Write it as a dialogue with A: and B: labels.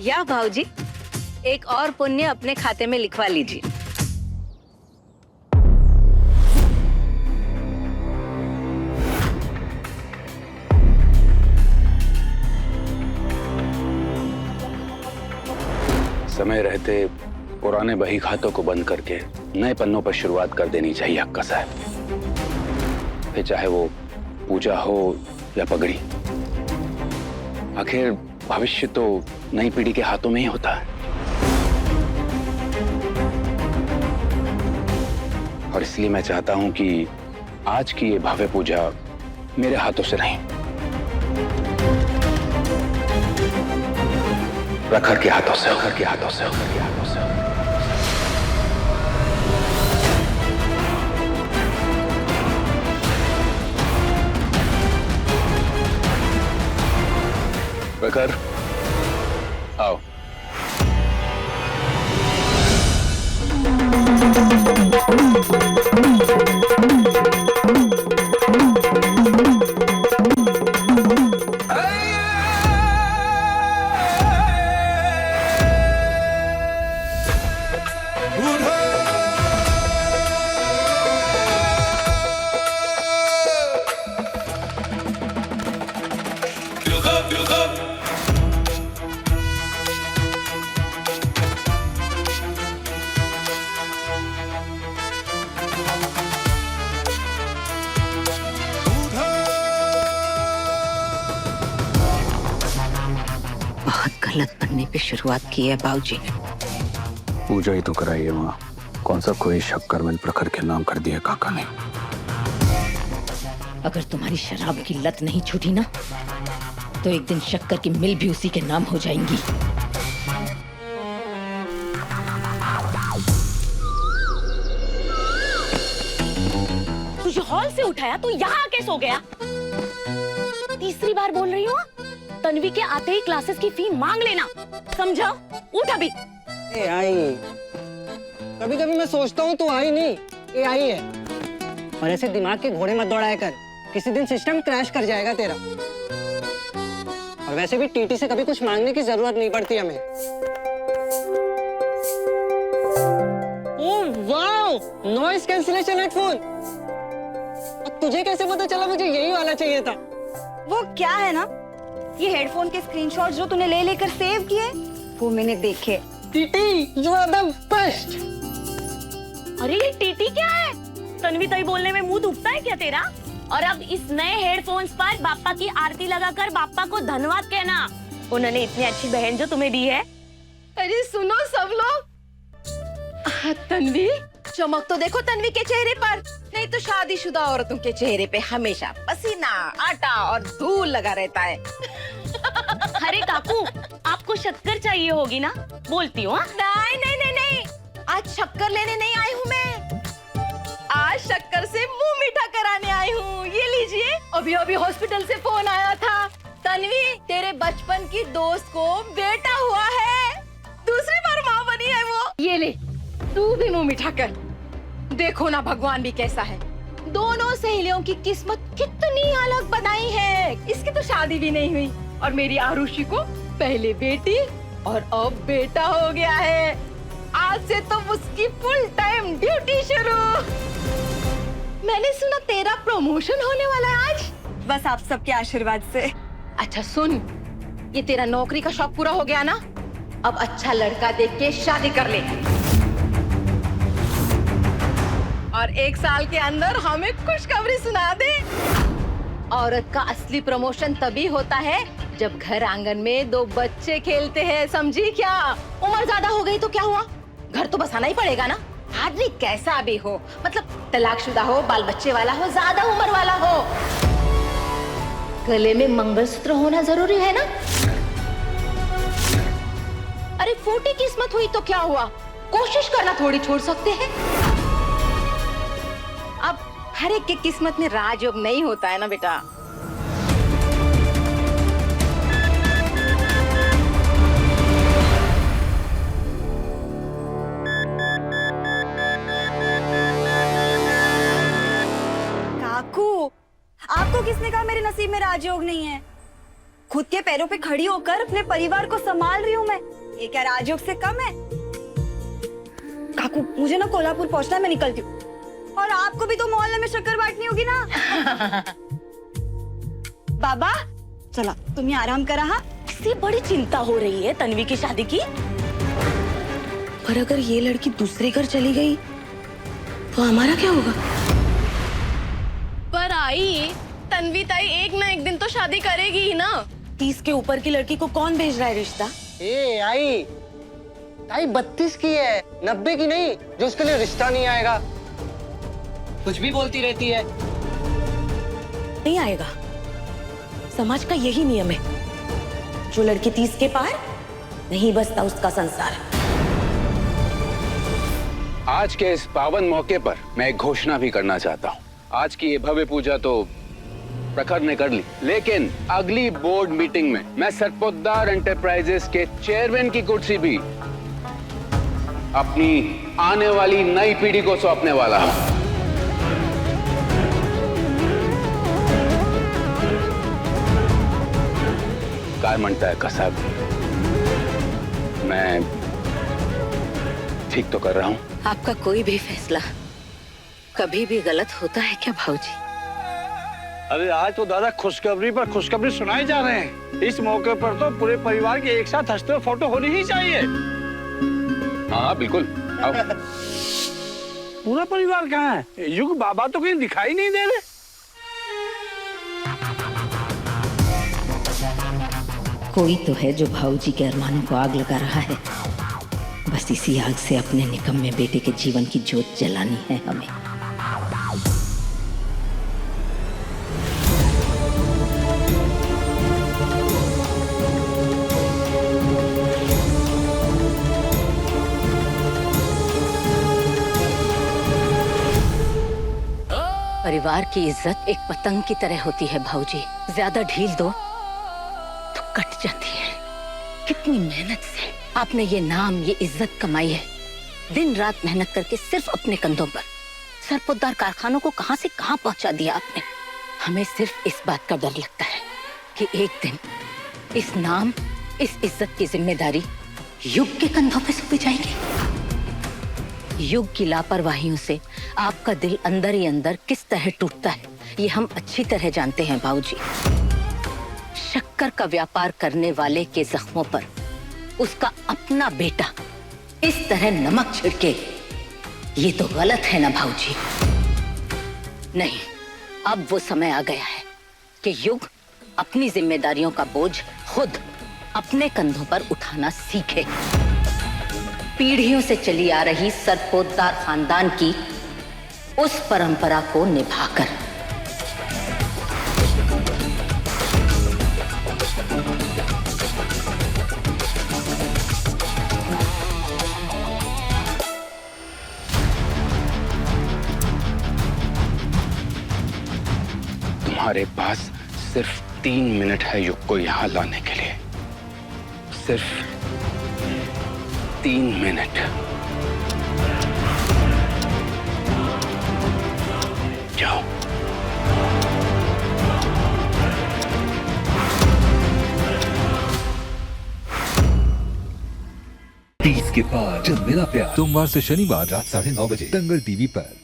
A: या भाऊजी, एक और पुण्य अपने खाते में लिखवा लीजिए।
B: समय रहते पुराने बही खातों को बंद करके नए पन्नों पर शुरुआत कर देनी चाहिए अक्का साहब। फिर चाहे वो पूजा हो या पगड़ी, आखिर भविष्य तो नई पीढ़ी के हाथों में ही होता है। और इसलिए मैं चाहता हूं कि आज की ये भव्य पूजा मेरे हाथों से नहीं, प्रखर के हाथों से, प्रखर के हाथों से, प्रखर के हाथों से। प्रखर, आओ।
A: गलत बनने पे शुरुआत की है बाबूजी ने।
B: पूजा ही तो कराई है वहाँ, कौन सा कोई शक्कर मिल प्रखर के नाम कर दिया काका ने।
A: अगर तुम्हारी शराब की लत नहीं छूटी ना, तो एक दिन शक्कर की मिल भी उसी के नाम हो जाएंगी।
C: तुझे हॉल से उठाया तो यहाँ आके सो गया। तीसरी बार बोल रही हूँ, तन्वी के आते ही क्लासेस की फी मांग लेना, समझा? उठ अभी।
D: ए आई, कभी कभी मैं सोचता हूँ तू आई नहीं, ए आई है। और ऐसे दिमाग के घोड़े मत दौड़ाया कर, किसी दिन सिस्टम क्रैश कर जाएगा तेरा। और वैसे भी टीटी से कभी कुछ मांगने की जरूरत नहीं पड़ती हमें। Oh wow, noise cancellation headphone. अब तुझे कैसे पता चला मुझे यही वाला चाहिए था?
C: वो क्या है ना, ये हेडफोन के स्क्रीनशॉट्स जो तूने ले लेकर सेव किए, वो मैंने देखे।
D: TT, you are the best.
C: अरे ये टीटी क्या है? तन्वी तई बोलने में मुंह दुखता है क्या तेरा? और अब इस नए हेडफोन्स पर बाप्पा की आरती लगाकर बाप्पा को धन्यवाद कहना। उन्होंने इतनी अच्छी बहन जो तुम्हें दी है।
A: अरे सुनो सब लोग, तन्वी, चमक तो देखो तन्वी के चेहरे पर, नहीं तो शादीशुदा औरतों के चेहरे पे हमेशा पसीना, आटा और धूल लगा रहता है।
C: अरे काकू, आपको शक्कर चाहिए होगी ना? बोलती हूँ।
A: नहीं नहीं नहीं नहीं, आज शक्कर लेने नहीं आई हूँ मैं, आज शक्कर से मुंह मीठा कराने आई हूँ। ये लीजिए, अभी अभी हॉस्पिटल से फोन आया था, तन्वी तेरे बचपन की दोस्त को बेटा हुआ है, दूसरी बार माँ बनी है वो। ये ले, तू भी मुंह मीठा कर। देखो ना भगवान भी कैसा है, दोनों सहेलियों की किस्मत कितनी अलग बनाई है। इसकी तो शादी भी नहीं हुई और मेरी आरुषि को पहले बेटी और अब बेटा हो गया है। आज से तो उसकी फुल टाइम ड्यूटी शुरू। मैंने सुना तेरा प्रमोशन होने वाला है आज।
C: बस आप सबके आशीर्वाद से।
A: अच्छा सुन, ये तेरा नौकरी का शौक पूरा हो गया ना, अब अच्छा लड़का देख के शादी कर ले और 1 साल के अंदर हमें खुशखबरी सुना दे। औरत का असली प्रमोशन तभी होता है जब घर आंगन में 2 बच्चे खेलते हैं, समझी क्या? उम्र ज्यादा हो गई तो क्या हुआ, घर तो बसाना ही पड़ेगा ना। आदमी कैसा भी हो, मतलब तलाकशुदा हो, बाल बच्चे वाला हो, ज्यादा उम्र वाला हो, गले में मंगलसूत्र होना जरूरी है ना। अरे फूटी किस्मत हुई तो क्या हुआ, कोशिश करना थोड़ी छोड़ सकते हैं। अब हर एक की किस्मत में राजयोग नहीं होता है ना बेटा।
C: काकू, आपको किसने कहा मेरे नसीब में राजयोग नहीं है?
E: खुद के पैरों पे खड़ी होकर अपने परिवार को संभाल रही हूँ मैं। ये क्या राजयोग से कम है? काकू, मुझे ना कोल्हापुर पहुंचना है, मैं निकलती हूँ। और आपको भी तो मोहल्ले में शक्कर बांटनी होगी ना। बाबा चला, तुम्हें आराम करा। हाँ,
C: इससे बड़ी चिंता हो रही है तन्वी की शादी की। पर अगर ये लड़की दूसरे घर चली गई तो हमारा क्या होगा?
A: पर आई, तन्वी ताई एक ना एक दिन तो शादी करेगी ही ना।
C: 30 के ऊपर की लड़की को कौन भेज रहा है रिश्ता?
D: ए आई, ताई 32 की है, 90 की नहीं जो उसके लिए रिश्ता नहीं आएगा। कुछ भी बोलती रहती है।
C: नहीं आएगा। समाज का यही नियम है, जो लड़की 30 के पार नहीं बसता उसका संसार।
B: आज के इस पावन मौके पर मैं एक घोषणा भी करना चाहता हूँ। आज की ये भव्य पूजा तो प्रखर ने कर ली, लेकिन अगली बोर्ड मीटिंग में मैं सरपोद्दार एंटरप्राइजेस के चेयरमैन की कुर्सी भी अपनी आने वाली नई पीढ़ी को सौंपने वाला हूं। काय म्हणता है कसाब, मैं ठीक तो कर रहा हूं?
F: आपका कोई भी फैसला कभी भी गलत होता है क्या भाऊजी?
G: अरे आज तो दादा खुशखबरी पर खुशखबरी सुनाए जा रहे हैं। इस मौके पर तो पूरे परिवार के एक साथ हंसते हुए फोटो होनी ही चाहिए।
B: हाँ बिल्कुल, आओ।
G: पूरा परिवार कहाँ है? युग बाबा तो कहीं दिखाई नहीं दे रहे।
F: कोई तो है जो भाऊजी के अरमानों को आग लगा रहा है। बस इसी आग से अपने निकम्मे बेटे के जीवन की जोत जलानी है हमें। परिवार की इज्जत एक पतंग की तरह होती है भाऊजी। ज्यादा ढील दो तो कट जाती है। कितनी मेहनत से आपने ये नाम, ये इज्जत कमाई है। दिन रात मेहनत करके सिर्फ अपने कंधों पर सरपोद्दार कारखानों को कहां से कहां पहुंचा दिया आपने। हमें सिर्फ इस बात का डर लगता है कि एक दिन इस नाम, इस इज्जत की जिम्मेदारी युग के कंधों पे सौंपी जाएगी। युग की लापरवाहियों से आपका दिल अंदर ही अंदर किस तरह टूटता है, ये हम अच्छी तरह जानते हैं भाऊजी। शक्कर का व्यापार करने वाले के जख्मों पर उसका अपना बेटा इस तरह नमक छिड़के, ये तो गलत है ना भाऊजी। नहीं, अब वो समय आ गया है कि युग अपनी जिम्मेदारियों का बोझ खुद अपने कंधों पर उठाना सीखे। पीढ़ियों से चली आ रही सरपोद्दार खानदान की उस परंपरा को निभाकर।
B: तुम्हारे पास सिर्फ 3 मिनट है युग को यहां लाने के लिए। सिर्फ 3 मिनट। जाओ।
H: तीस के पार जब मेरा प्यार, सोमवार से शनिवार रात 9:30 बजे दंगल टीवी पर।